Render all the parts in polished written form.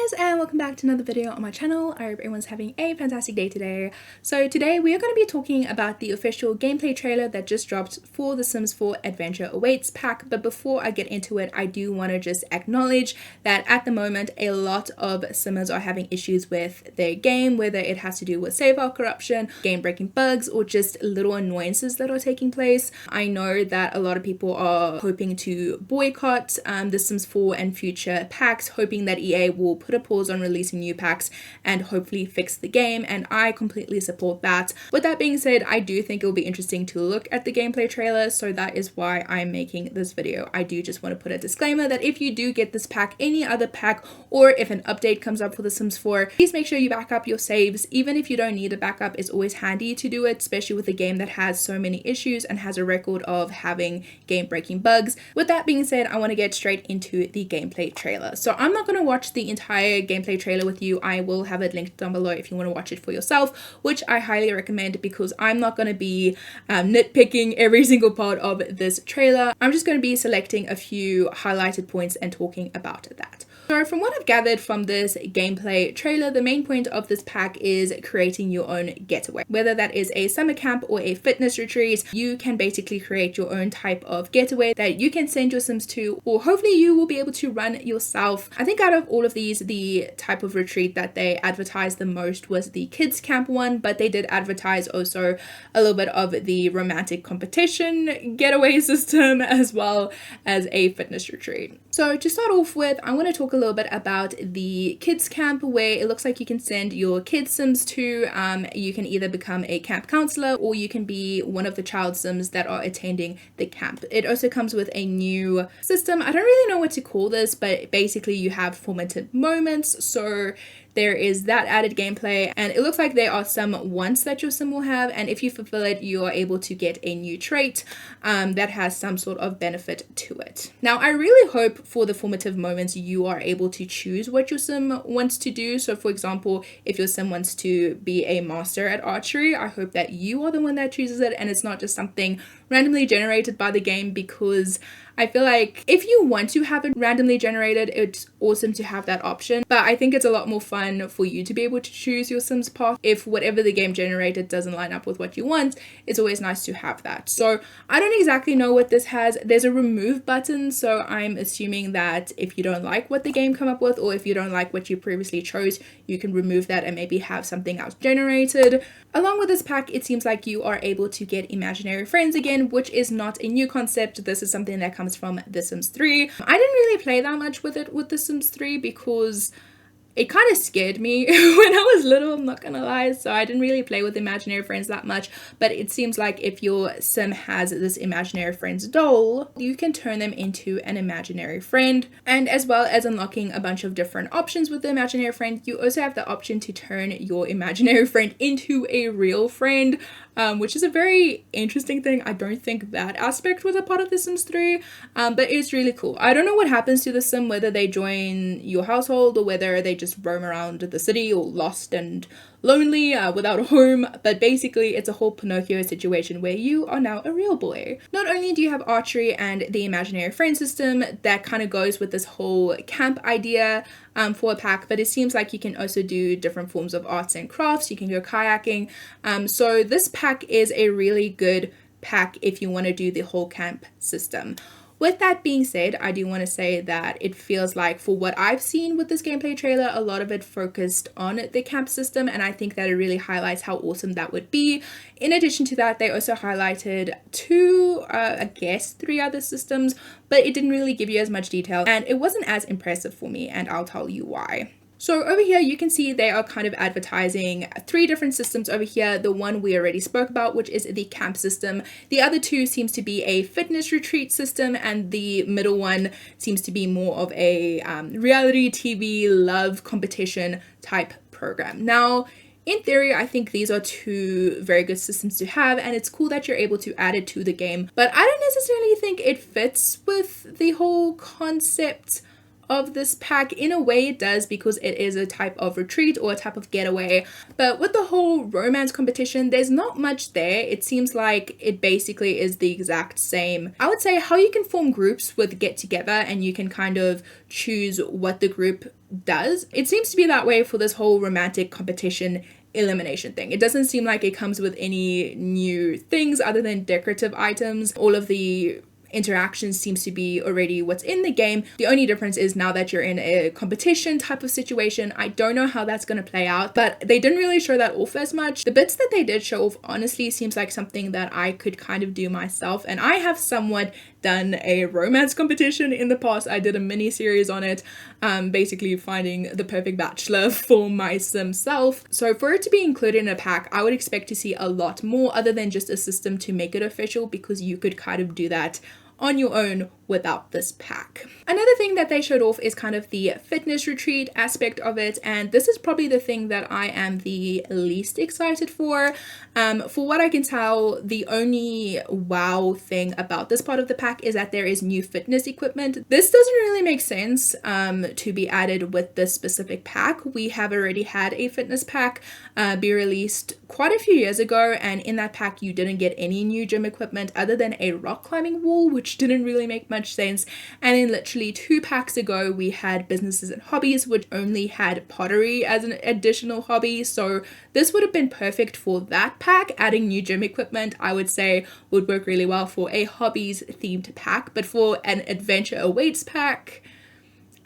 guys, and welcome back to another video on my channel. I hope everyone's having a fantastic day today. So today we are going to be talking about the official gameplay trailer that just dropped for The Sims 4 Adventure Awaits pack. But before I get into it, I do want to just acknowledge that at the moment a lot of Simmers are having issues with their game, whether it has to do with save file corruption, game breaking bugs, or just little annoyances that are taking place. I know that a lot of people are hoping to boycott The Sims 4 and future packs, hoping that EA will put a pause on releasing new packs and hopefully fix the game, and I completely support that. With that being said, I do think it will be interesting to look at the gameplay trailer, so that is why I'm making this video. I do just want to put a disclaimer that if you do get this pack, any other pack, or if an update comes up for The Sims 4, please make sure you back up your saves. Even if you don't need a backup, it's always handy to do it, especially with a game that has so many issues and has a record of having game-breaking bugs. With that being said, I want to get straight into the gameplay trailer. So I'm not going to watch the entire gameplay trailer with you. I will have it linked down below if you want to watch it for yourself, which I highly recommend because I'm not going to be nitpicking every single part of this trailer. I'm just going to be selecting a few highlighted points and talking about that. So from what I've gathered from this gameplay trailer, the main point of this pack is creating your own getaway. Whether that is a summer camp or a fitness retreat, you can basically create your own type of getaway that you can send your Sims to, or hopefully you will be able to run yourself. I think out of all of these, the type of retreat that they advertised the most was the kids camp one, but they did advertise also a little bit of the romantic competition getaway system as well as a fitness retreat. So to start off with, I want to talk a little bit about the kids camp, where it looks like you can send your kids Sims to. You can either become a camp counselor or you can be one of the child Sims that are attending the camp. It also comes with a new system. I don't really know what to call this, but basically you have formative moments. So there is that added gameplay, and it looks like there are some wants that your Sim will have, and if you fulfill it, you are able to get a new trait that has some sort of benefit to it. Now, I really hope for the formative moments you are able to choose what your Sim wants to do. So for example, if your Sim wants to be a master at archery, I hope that you are the one that chooses it and it's not just something randomly generated by the game, because I feel like if you want to have it randomly generated, it's awesome to have that option, but I think it's a lot more fun for you to be able to choose your Sims path. If whatever the game generated doesn't line up with what you want, it's always nice to have that. So I don't exactly know what this has. There's a remove button, so I'm assuming that if you don't like what the game come up with, or if you don't like what you previously chose, you can remove that and maybe have something else generated. Along with this pack, it seems like you are able to get imaginary friends again, which is not a new concept. This is something that comes from The Sims 3. I didn't really play that much with it with The Sims 3 because it kind of scared me when I was little, I'm not gonna lie, so I didn't really play with imaginary friends that much. But it seems like if your Sim has this imaginary friends doll, you can turn them into an imaginary friend. And as well as unlocking a bunch of different options with the imaginary friend, you also have the option to turn your imaginary friend into a real friend, which is a very interesting thing. I don't think that aspect was a part of The Sims 3, but it's really cool. I don't know what happens to the Sim, whether they join your household or whether they just roam around the city all lost and lonely without a home, but basically it's a whole Pinocchio situation where you are now a real boy. Not only do you have archery and the imaginary friend system that kind of goes with this whole camp idea for a pack, but it seems like you can also do different forms of arts and crafts. You can go kayaking. So this pack is a really good pack if you want to do the whole camp system. With that being said, I do want to say that it feels like, for what I've seen with this gameplay trailer, a lot of it focused on the camp system, and I think that it really highlights how awesome that would be. In addition to that, they also highlighted three other systems, but it didn't really give you as much detail, and it wasn't as impressive for me, and I'll tell you why. So over here, you can see they are kind of advertising three different systems over here. The one we already spoke about, which is the camp system. The other two seems to be a fitness retreat system, and the middle one seems to be more of a reality TV love competition type program. Now, in theory, I think these are two very good systems to have, and it's cool that you're able to add it to the game, but I don't necessarily think it fits with the whole concept of this pack. In a way it does, because it is a type of retreat or a type of getaway, but with the whole romance competition, there's not much there. It seems like it basically is the exact same. I would say how you can form groups with Get Together and you can kind of choose what the group does. It seems to be that way for this whole romantic competition elimination thing. It doesn't seem like it comes with any new things other than decorative items. All of the interactions seems to be already what's in the game. The only difference is now that you're in a competition type of situation. I don't know how that's going to play out, but they didn't really show that off as much. The bits that they did show off honestly seems like something that I could kind of do myself, and I have somewhat done a romance competition in the past. I did a mini series on it, basically finding the perfect bachelor for my sim self. So for it to be included in a pack, I would expect to see a lot more other than just a system to make it official, because you could kind of do that on your own without this pack. Another thing that they showed off is kind of the fitness retreat aspect of it, and this is probably the thing that I am the least excited for. For what I can tell, the only wow thing about this part of the pack is that there is new fitness equipment. This doesn't really make sense to be added with this specific pack. We have already had a fitness pack be released quite a few years ago, and in that pack you didn't get any new gym equipment other than a rock climbing wall, which didn't really make much sense. And then literally 2 packs ago we had businesses and hobbies, which only had pottery as an additional hobby. So this would have been perfect for that pack. Adding new gym equipment, I would say, would work really well for a hobbies themed pack, but for an adventure awaits pack,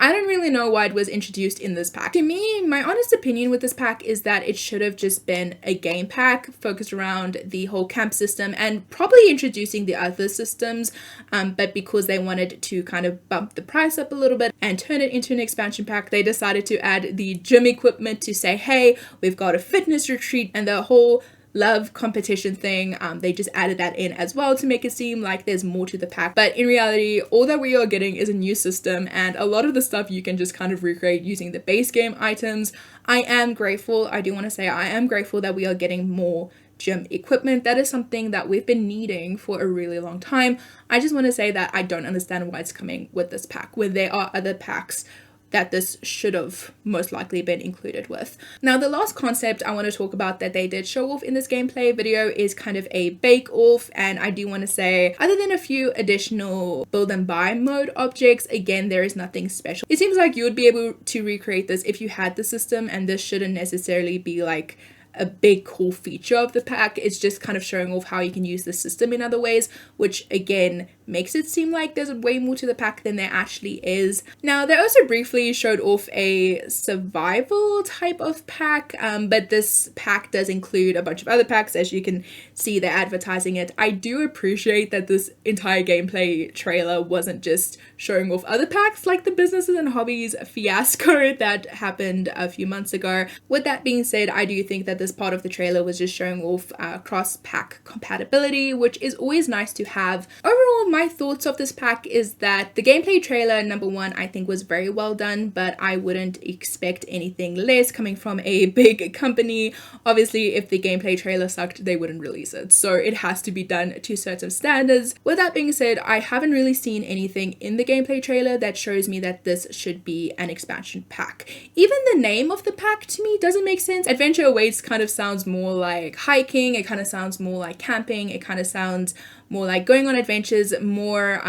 I don't really know why it was introduced in this pack. To me, my honest opinion with this pack is that it should have just been a game pack focused around the whole camp system and probably introducing the other systems, but because they wanted to kind of bump the price up a little bit and turn it into an expansion pack, they decided to add the gym equipment to say, hey, we've got a fitness retreat, and the whole love competition thing, they just added that in as well to make it seem like there's more to the pack. But in reality, all that we are getting is a new system, and a lot of the stuff you can just kind of recreate using the base game items. I am grateful that we are getting more gym equipment. That is something that we've been needing for a really long time. I just want to say that I don't understand why it's coming with this pack when there are other packs that this should have most likely been included with. Now, the last concept I want to talk about that they did show off in this gameplay video is kind of a bake-off, and I do want to say, other than a few additional build and buy mode objects, again, there is nothing special. It seems like you would be able to recreate this if you had the system, and this shouldn't necessarily be like a big cool feature of the pack. It's just kind of showing off how you can use the system in other ways, which again makes it seem like there's way more to the pack than there actually is. Now, they also briefly showed off a survival type of pack, but this pack does include a bunch of other packs. As you can see, they're advertising it. I do appreciate that this entire gameplay trailer wasn't just showing off other packs like the businesses and hobbies fiasco that happened a few months ago. With that being said, I do think that this part of the trailer was just showing off cross-pack compatibility, which is always nice to have. Overall, my thoughts of this pack is that the gameplay trailer, number one, I think was very well done, but I wouldn't expect anything less coming from a big company. Obviously, if the gameplay trailer sucked, they wouldn't release it, so it has to be done to certain standards. With that being said, I haven't really seen anything in the gameplay trailer that shows me that this should be an expansion pack. Even the name of the pack to me doesn't make sense. Adventure Awaits kind of sounds more like hiking, it kind of sounds more like camping, it kind of sounds more like going on adventures, more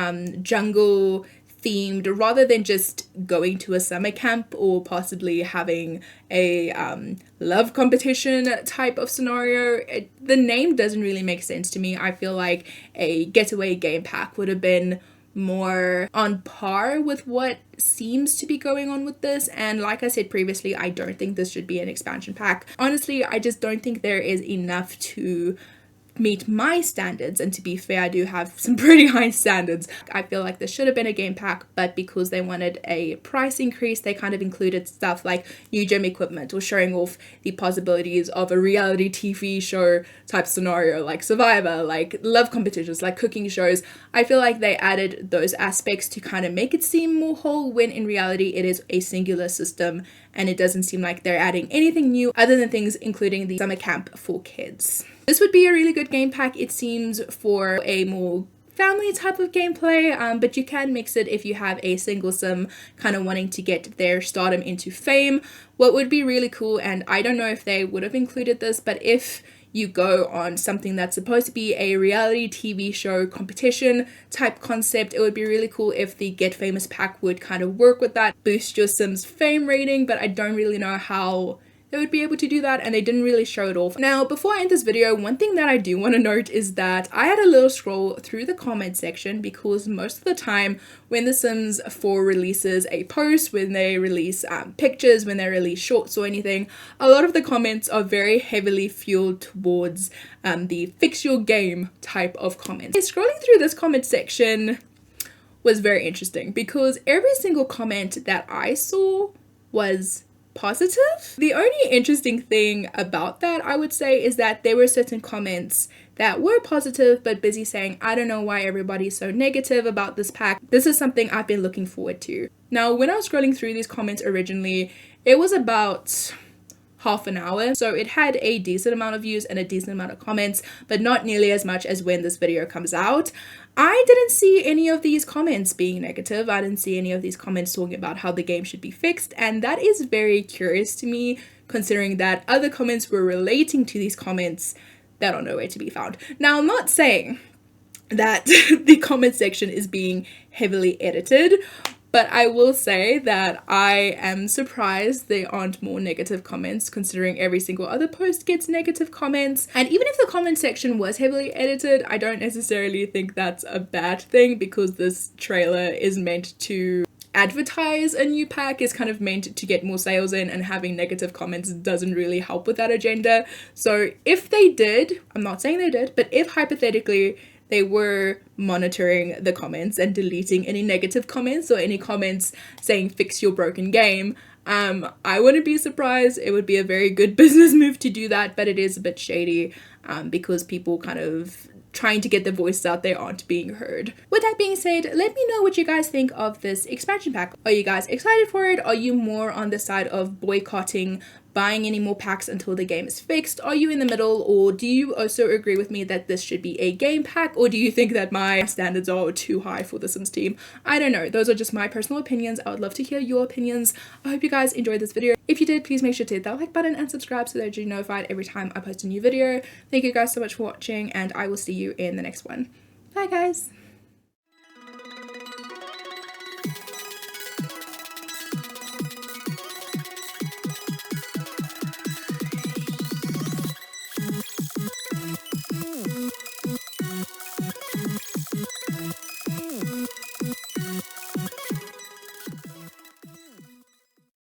jungle themed, rather than just going to a summer camp or possibly having a love competition type of scenario. The name doesn't really make sense to me. I feel like a getaway game pack would have been more on par with what seems to be going on with this, and like I said previously, I don't think this should be an expansion pack. Honestly, I just don't think there is enough to meet my standards, and to be fair, I do have some pretty high standards. I feel like this should have been a game pack, but because they wanted a price increase, they kind of included stuff like new gym equipment or showing off the possibilities of a reality TV show type scenario like Survivor, like love competitions, like cooking shows. I feel like they added those aspects to kind of make it seem more whole, when in reality it is a singular system, and it doesn't seem like they're adding anything new other than things including the summer camp for kids. This would be a really good game pack, it seems, for a more family type of gameplay, but you can mix it if you have a single sim kind of wanting to get their stardom into fame. What would be really cool, and I don't know if they would have included this, but if you go on something that's supposed to be a reality TV show competition type concept, it would be really cool if the Get Famous pack would kind of work with that, boost your Sims fame rating, but I don't really know how they would be able to do that, and they didn't really show it off. Now, before I end this video, one thing that I do want to note is that I had a little scroll through the comment section, because most of the time when The Sims 4 releases a post, when they release pictures, when they release shorts or anything, a lot of the comments are very heavily fueled towards the fix your game type of comments. Scrolling through this comment section was very interesting, because every single comment that I saw was positive. The only interesting thing about that, I would say, is that there were certain comments that were positive but busy saying, I don't know why everybody's so negative about this pack. This is something I've been looking forward to. Now, when I was scrolling through these comments originally, it was about half an hour, so it had a decent amount of views and a decent amount of comments, but not nearly as much as when this video comes out. I didn't see any of these comments being negative. I didn't see any of these comments talking about how the game should be fixed, and that is very curious to me, considering that other comments were relating to these comments that are nowhere to be found. Now, I'm not saying that the comment section is being heavily edited, but I will say that I am surprised there aren't more negative comments, considering every single other post gets negative comments. And even if the comment section was heavily edited, I don't necessarily think that's a bad thing, because this trailer is meant to advertise a new pack, is kind of meant to get more sales in, and having negative comments doesn't really help with that agenda. So if they did, I'm not saying they did, but if hypothetically they were monitoring the comments and deleting any negative comments or any comments saying fix your broken game, I wouldn't be surprised. It would be a very good business move to do that, but it is a bit shady because people kind of trying to get their voices out there aren't being heard. With that being said, let me know what you guys think of this expansion pack. Are you guys excited for it? Are you more on the side of boycotting buying any more packs until the game is fixed? Are you in the middle, or do you also agree with me that this should be a game pack, or do you think that my standards are too high for the Sims team? I don't know. Those are just my personal opinions. I would love to hear your opinions. I hope you guys enjoyed this video. If you did, please make sure to hit that like button and subscribe so that you're notified every time I post a new video. Thank you guys so much for watching, and I will see you in the next one. Bye guys!